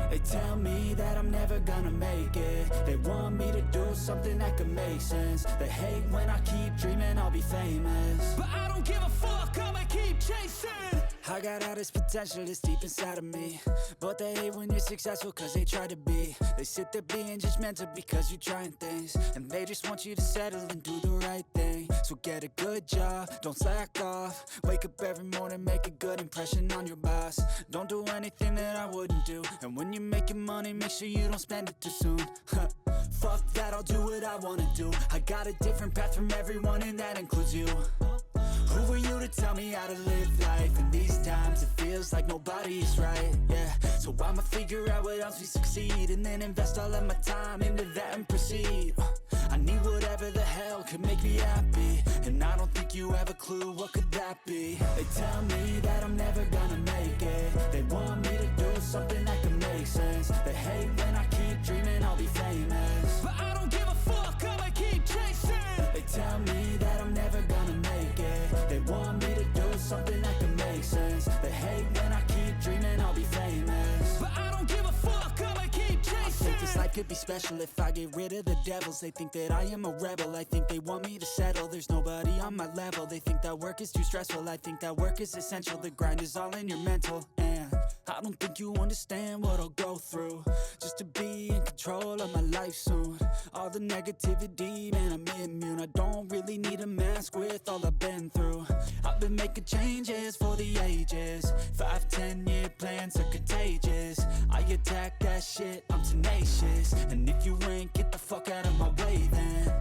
They tell me that I'm never gonna make it. They want me to do something that could make sense. They hate when I keep dreaming I'll be famous, but I don't give a fuck, I'ma keep chasing. I got all this potential that's deep inside of me, but they hate when you're successful cause they try to be. They sit there being judgmental because you're trying things, and they just want you to settle and do the right thing. So get a good job, don't slack off. Wake up every morning, make a good impression on your boss. Don't do anything that I wouldn't do, and when you're making money, make sure you don't spend it too soon. Fuck that, I'll do what I wanna do. I got a different path from everyone, and that includes you. Who are you to tell me how to live life? In these times it feels like nobody's right, yeah. So I'ma figure out what else we succeed, and then invest all of my time into that and proceed. I need whatever the hell could make me happy, and I don't think you have a clue what could that be. They tell me that I'm never gonna make it. They want me to do something that can make sense. They hate when I keep dreaming I'll be famous, but I don't give a fuck, I'ma keep chasing. They tell me that I'm never gonna make it. They want me to do something that can make sense. They hate when I keep dreaming I'll be famous, but I don't give a fuck, I'ma keep chasing. I think this life could be special if I get rid of the devils. They think that I am a rebel, I think they want me to settle. There's nobody on my level. They think that work is too stressful, I think that work is essential. The grind is all in your mental, and I don't think you understand what I'll go through just to be in control of my life soon. All the negativity, man, I'm immune. I don't really need a mask with all I've been through. I've been making changes for the ages. 5-10 year plans are contagious. I attack that shit, I'm tenacious. And if you ain't, get the fuck out of my way then.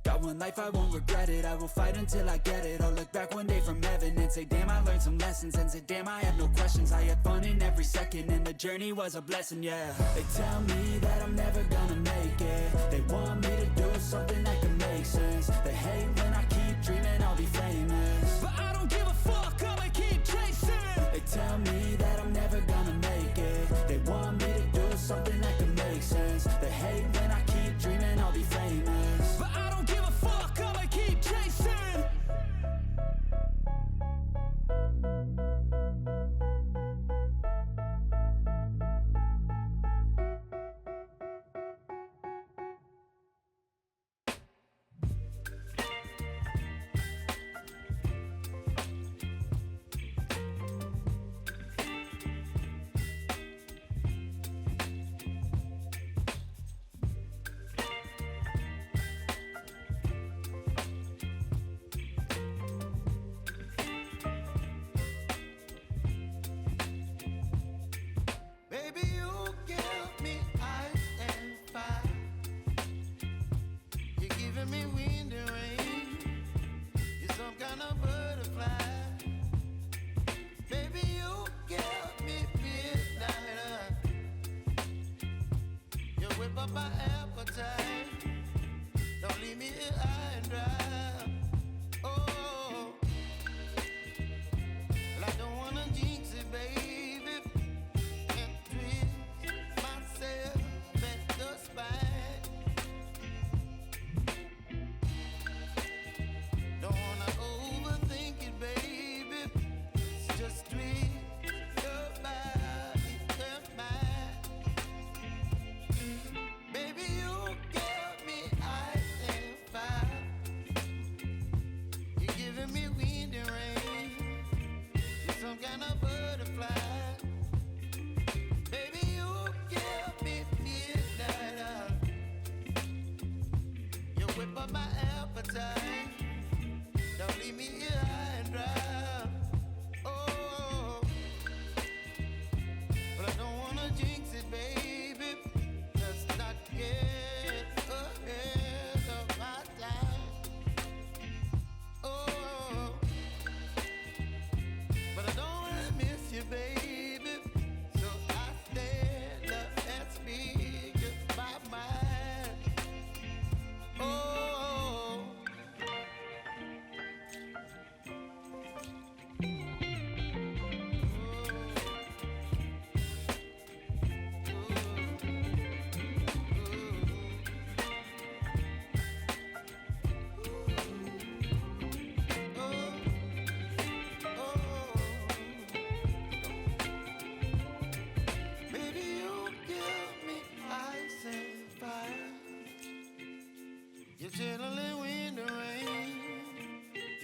Got one life, I won't regret it. I will fight until I get it. I'll look back one day from heaven and say, damn, I learned some lessons. And say, damn, I had no questions. I had fun in every second, and the journey was a blessing, yeah. They tell me that I'm never gonna make it. They want me to do something that can make sense. They hate when I keep dreaming I'll be famous, but I don't give a fuck, I'ma keep chasing. They tell me that I'm never gonna make it. They want me to do something that can make sense. They hate when I keep dreaming I'll be famous, but I don't give a fuck, I'ma keep chasing.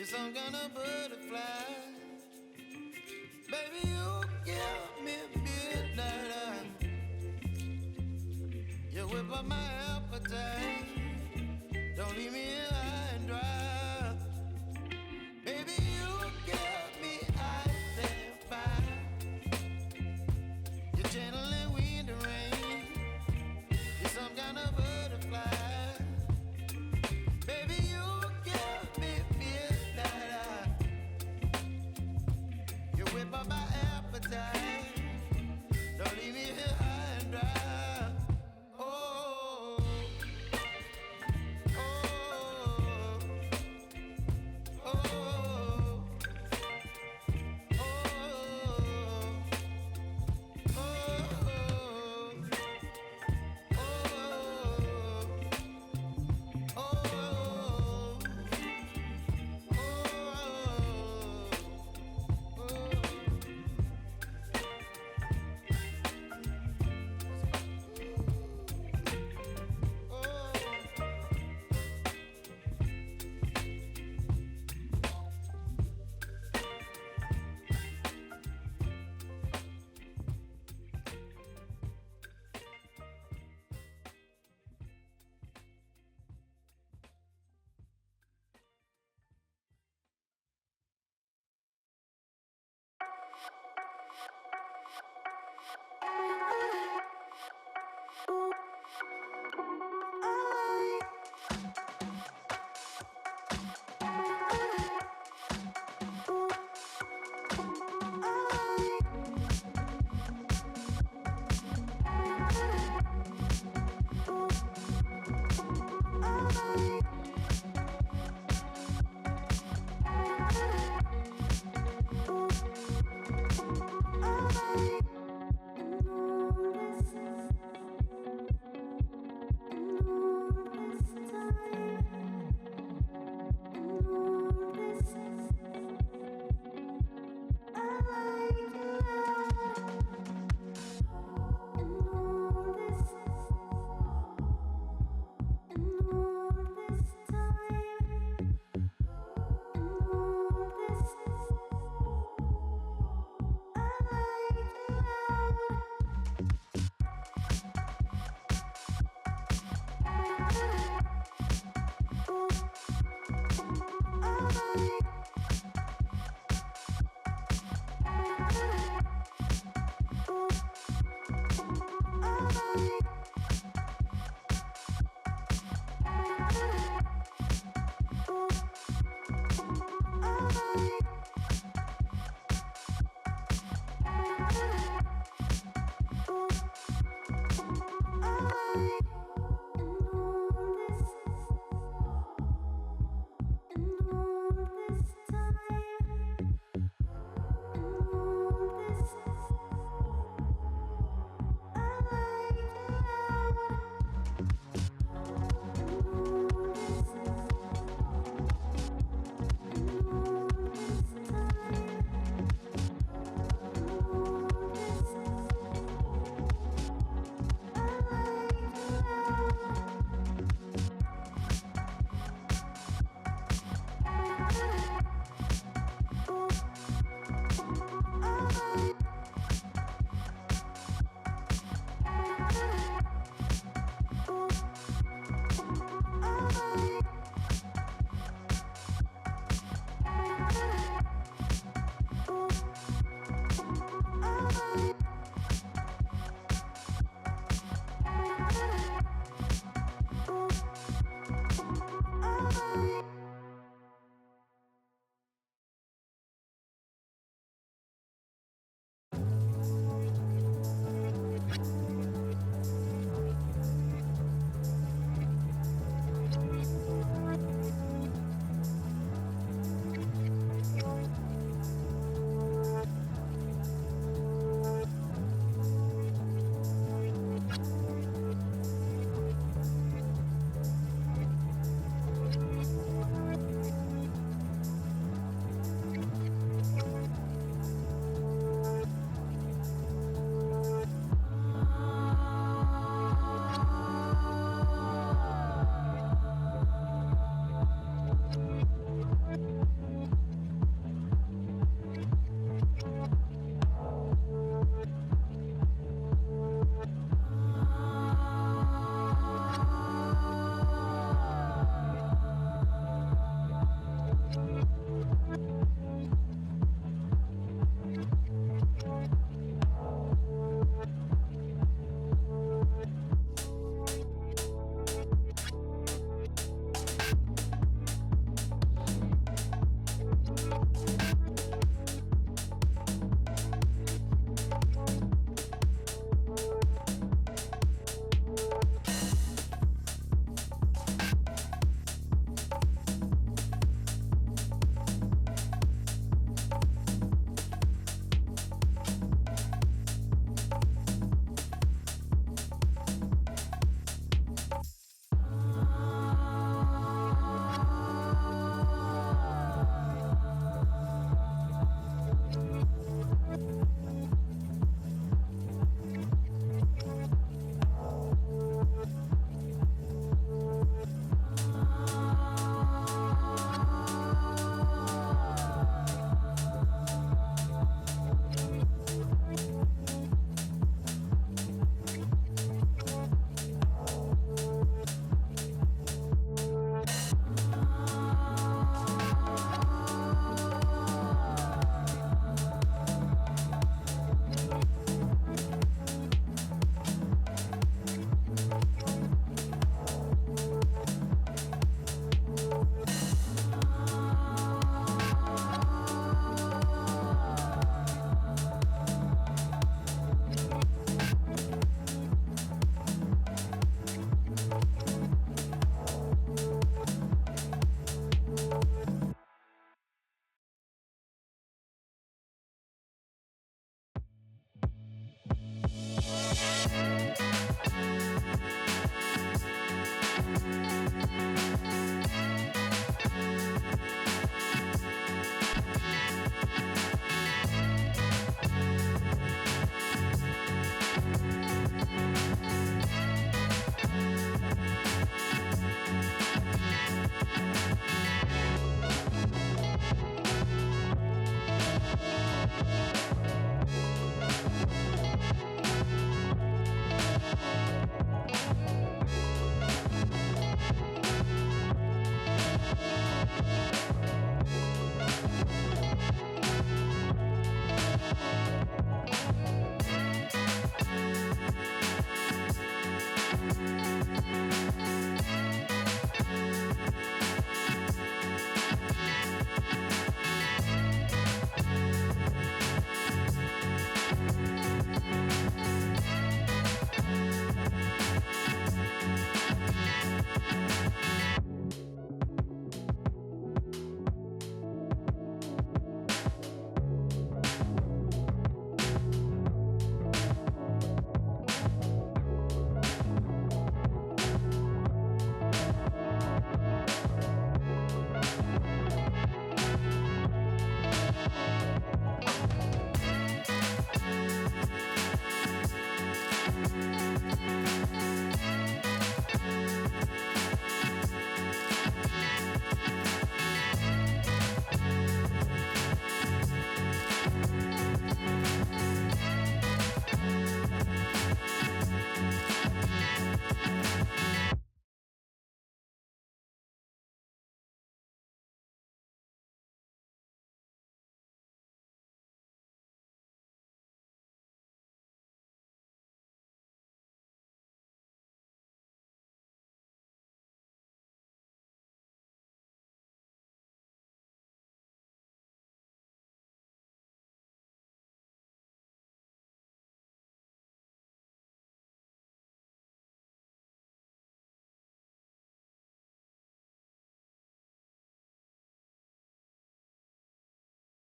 some kind of butterfly. Baby, you give me midnight. You whip up my appetite.